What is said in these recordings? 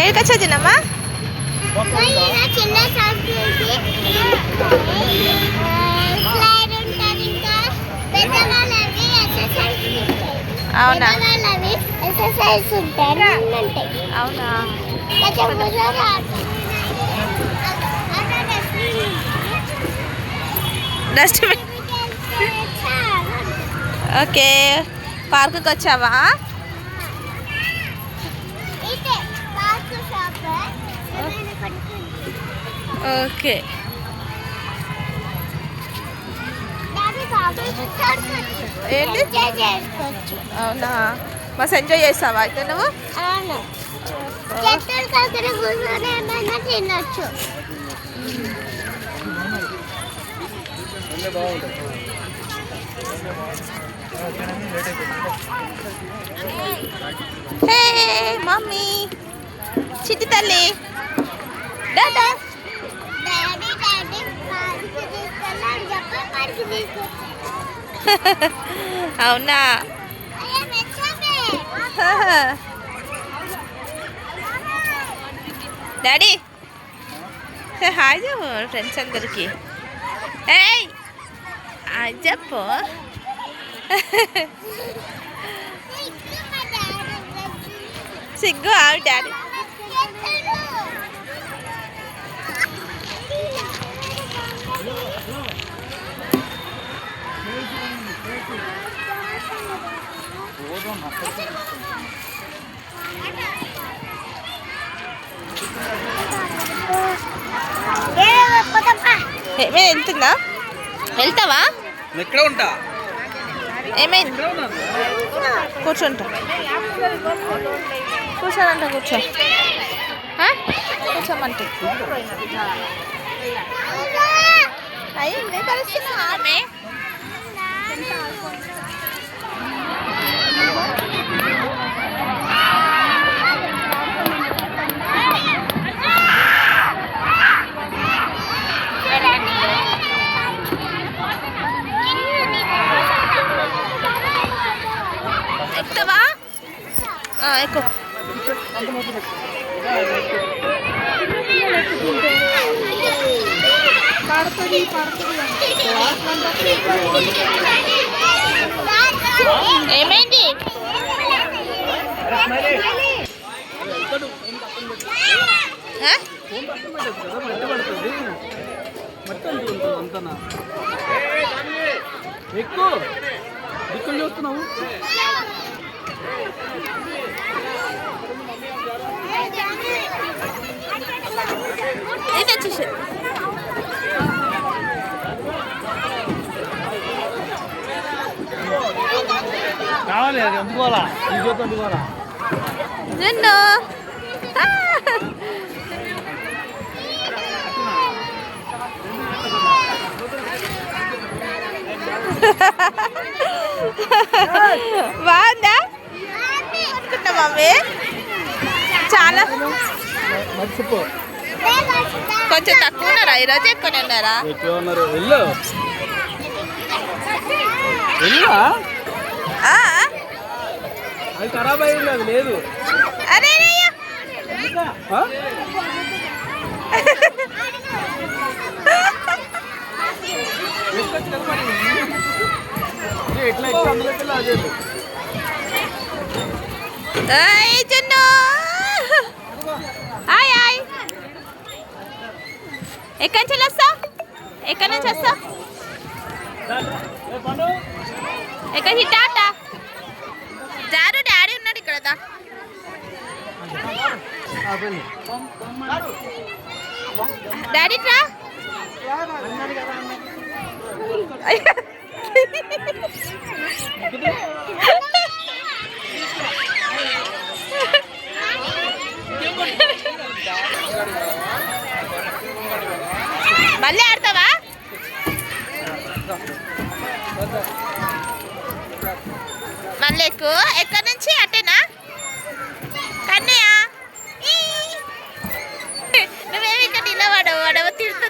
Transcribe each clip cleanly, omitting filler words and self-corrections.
ఏడికొచ్చా చిన్నమ్మా అవునా అవునా dustbin okay పార్కుకి వచ్చావా ఓకే ఏంటి అవునా మస్తు ఎంజాయ్ చేస్తావా అయితే నువ్వు తినచ్చు హే మమ్మీ చిట్టి తల్లి డాడా అవునా డాడీ హాయ్ చెప్పు ఫ్రెండ్స్ అందరికి ఏయ్ హాయ్ చెప్పు సిగ్గు ఆవి డాడీ వెళ్తుందా వెళ్తావా ఎక్కడ ఉంటా ఏమైంది కూర్చుంటా కూర్చోనంట కూర్చో కూర్చోమంటే అయ్యింది కలుస్తున్నా ఆమె ఎక్కువా ఎక్కువ ఏమైంది ఎక్కువ దిక్కులు చూస్తున్నావు ఇది వచ్చేసి కావాలి అది అందుకోవాలా ఈ జోతో అందుకోవాలా నిన్ను బాగుందా అనుకుంటా మమ్మీ చాలా కొంచెం తక్కువ ఉన్నారా ఈరోజు ఎక్కువనే ఉన్నారా ఎక్కువ ఉన్నారు వెళ్ళు వెళ్ళా అది ఖరాబ్ అయింది అది లేదు అరే ఎట్లా ఎక్కువ అందులో అదే జున్ను హాయ్ హాయ్ ఎక్కడి నుంచి వస్తావు ఎక్కడి నుంచి వస్తావు ఎక్కడి నుంచి టాటా జారు డాడీ ఉన్నాడు ఇక్కడ దా డాడీ రా మళ్ళీ ఆడతావా మళ్ళీ ఎక్కువ ఎక్కడి నుంచి అట్టేనా కన్నయ్య నువ్వేమి ఇక్కడ నిలబడవు వాడవ తిడుతుంది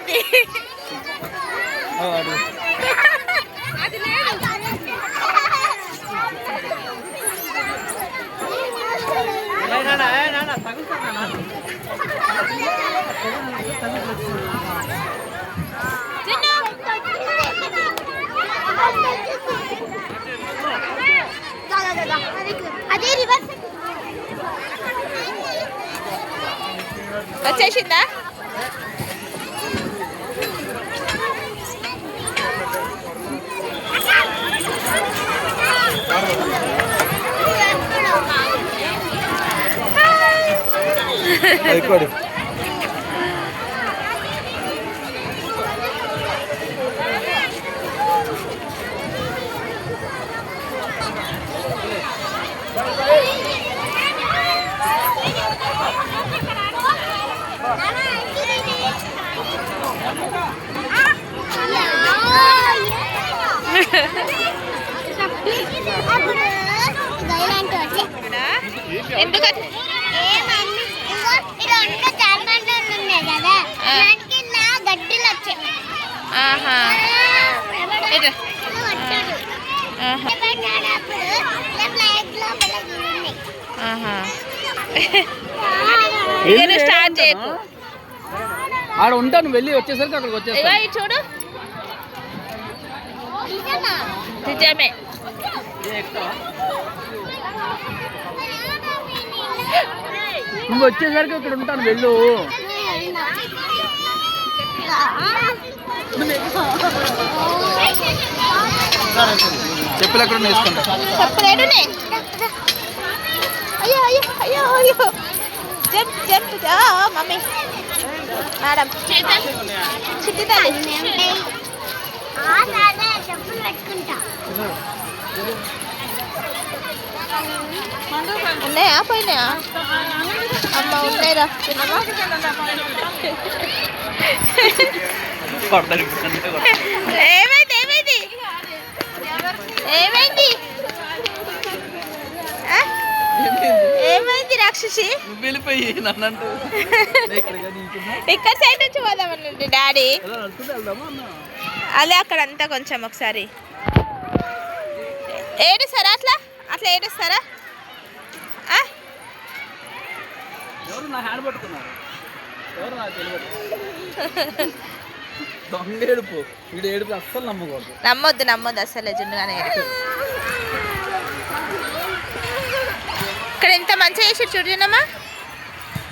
వచ్చేసిందా? ఎందుకంటే స్టార్ట్ చేయకు. ఆడ ఉంటాను, వెళ్ళి వచ్చేసరికి అక్కడికి వచ్చేస్తా. చూడు నిజమే. నువ్వు వచ్చేసరికి ఇక్కడ ఉంటాను, వెళ్ళు. చెప్పులు ఎక్కడ వేసుకుంటా? చెప్పలేడు. అయ్యో అయ్యో అయ్యో అయ్యో జంప్ జంప్. మమ్మీ మేడం చిట్టి తల్లి ఉన్నాయా పోయినాయా? అమ్మ ఉన్నాయిరా. ఏమైంది ఏమైంది ఏమైంది ఏమైంది రాక్షసి? వెళ్ళిపోయి నన్ను ఇక్కడ సైడ్ నుంచి పోదామనండి డాడీ. అదే అక్కడంతా కొంచెం ఒకసారి ఏడుస్తారా? అట్లా అట్లా ఏడుస్తారా? ఎవరు నా హ్యాండ్ పట్టుకున్నారు? ఎవరు నాకు తెలియదు. దొంగ ఏడుపు, వీడు ఏడుపు అస్సలు నమ్మకూడదు. నమ్మొద్దు అసలే జున్నుగానే ఏడుపు. ఇక్కడ ఎంత మంచిగా చేసి చూడమ్మా.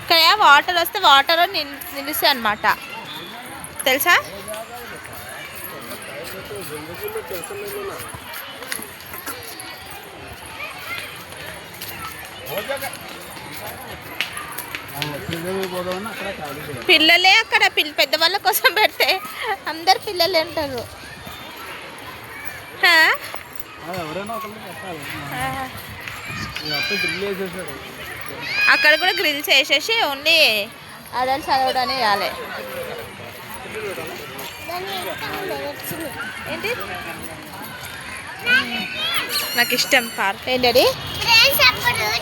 ఇక్కడ వాటర్ వస్తే వాటర్ నిలుస్తాయి అన్నమాట, తెలుసా? పిల్లలే అక్కడ పెద్దవాళ్ళ కోసం పెడితే అందరు పిల్లలే ఉంటారు. అక్కడ కూడా గ్రిల్స్ వేసేసి ఓన్లీ అడల్ట్స్ చదవడానే ఇవ్వాలి. ఏంటి నాకు ఇష్టం పార్క్. ఏంటది?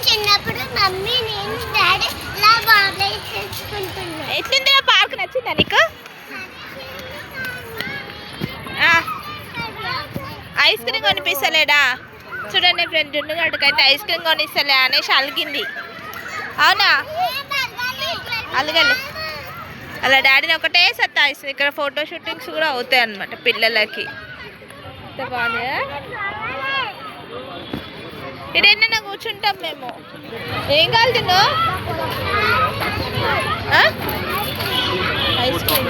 చిన్నప్పుడు మమ్మీ నేను డాడీ ఎట్లుంది పార్క్? నచ్చిందా నీకు? ఐస్ క్రీమ్ కొనిపిస్తలేడా? చూడండి ఫ్రెండ్, జున్నుగడ్డకైతే ఐస్ క్రీమ్ కొనిస్తలే అనేసి అలిగింది. అవునా? అలగలే అలా డాడీని ఒకటే సత్తాయిస్తుంది. ఇక్కడ ఫోటో షూటింగ్స్ కూడా అవుతాయి అన్నమాట పిల్లలకి. ఎంత బాగుంది. ఇదేంటన్నా కూర్చుంటాం మేము. ఏం కావాలి తిన్ను? Ice cream.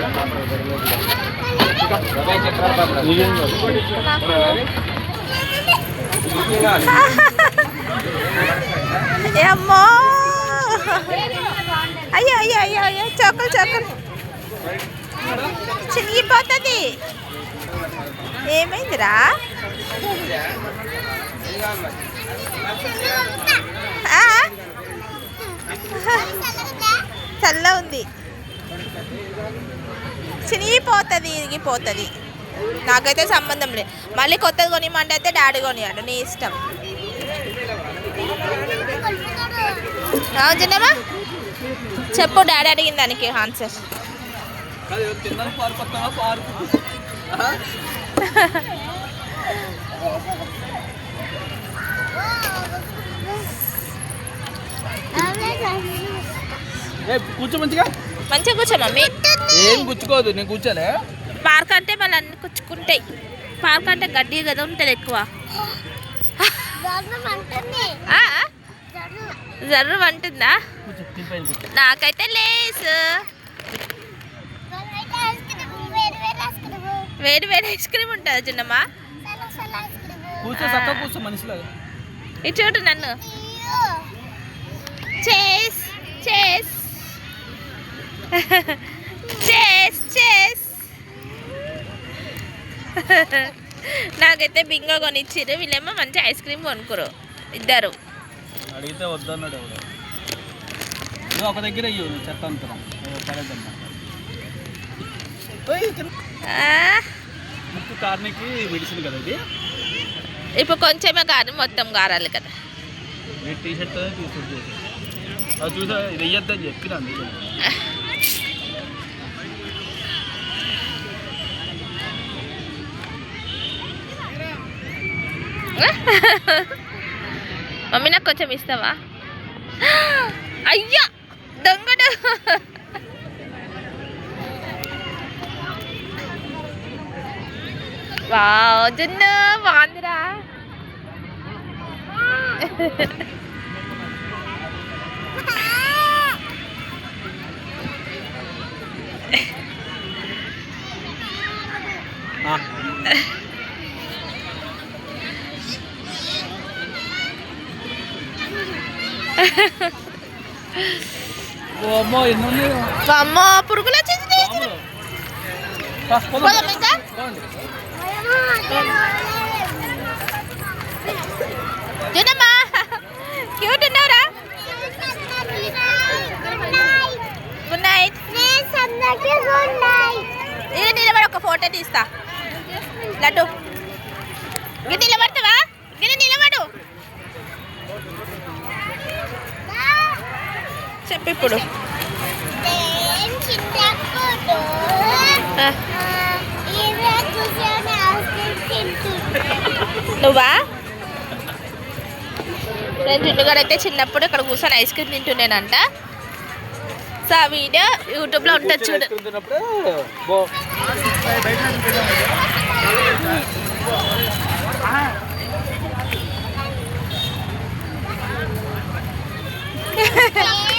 అమ్మో అయ్యో అయ్యో అయ్యో అయ్యో చోకలు చోకలు చినిగిపోతుంది. ఏమైందిరా? చల్ల ఉంది, చినిగిపోతుంది, ఇరిగిపోతుంది. నాకైతే సంబంధం లేదు. మళ్ళీ కొత్తది కొనిమంటే అయితే డాడీ కొనియాడు, నీ ఇష్టం. అవునమ్మా చెప్పు, డాడీ అడిగిన దానికి ఆన్సర్. కూర్చో మంచిగా మంచిగా కూర్చో మమ్మీ. ఏం గుచ్చుకోదు, నేను కూర్చోలే. పార్క్ అంటే మళ్ళీ అన్ని కూర్చుకుంటాయి. పార్క్ అంటే గడ్డి కదా ఉంటుంది ఎక్కువ. జర్రు అంటుందా? కూర్చో దీని పైన కూర్చో. నాకైతే లేసు. వాళ్ళైతే ఐస్ క్రీమ్ వేడి వేడి ఐస్ క్రీమ్ వేడి వేడి ఐస్ క్రీమ్ ఉంటుందా చిన్నమ్మా? సల సల ఐస్ క్రీమ్ కూర్చో చక్కగా కూర్చో మనిషిలాగా. ఇటు చూడు నన్ను. అయ్యో చేస్ చేస్ చేస్ చేస్. నాకైతే బింగో కొనిచ్చిర్రు, వీళ్ళేమో మంచి ఐస్ క్రీమ్ కొనుక్కురు ఇద్దరు. అడిగితే వద్దన్నాడు ఎవడు. నువ్వు ఒక దగ్గర అయ్యో నువ్వు చెత్త అంటున్నావు పడేద్దమ్మా. ముక్కు కార్నికి మెడిసిన్ కదా ఇది. ఇప్పుడు కొంచెమే కాదు, మొత్తం గారాలి కదా. మీ టీ షర్ట్ తీసుకొచ్చి అది చూసా ఇది వెయ్యొద్దని చెప్పినా అందుకే. మమ్మీ నాకు కొంచెం ఇస్తావా? అయ్యా దొంగడు. వావ్ జున్ను బాగుందిరా. ఓ అమ్మో ఎన్ని ఉన్నాయో. అమ్మో పురుగులు వచ్చేసి పోదాం ఇంకా. జున్నమ్మా క్యూట్ ఉన్నావురా. Good night. ఇది నిలబడి ఒక ఫోటో తీస్తా. లడ్డు ఇది నిలబడతావా? ఇది నిలబడు. చెప్పు ఇప్పుడు. నువ్వా? నేను జున్నుగాడైతే చిన్నప్పుడు ఇక్కడ కూర్చొని ఐస్ క్రీమ్ తింటుండేనంట. సో ఆ వీడియో యూట్యూబ్లో ఉంటుంది చూడు. Yeah.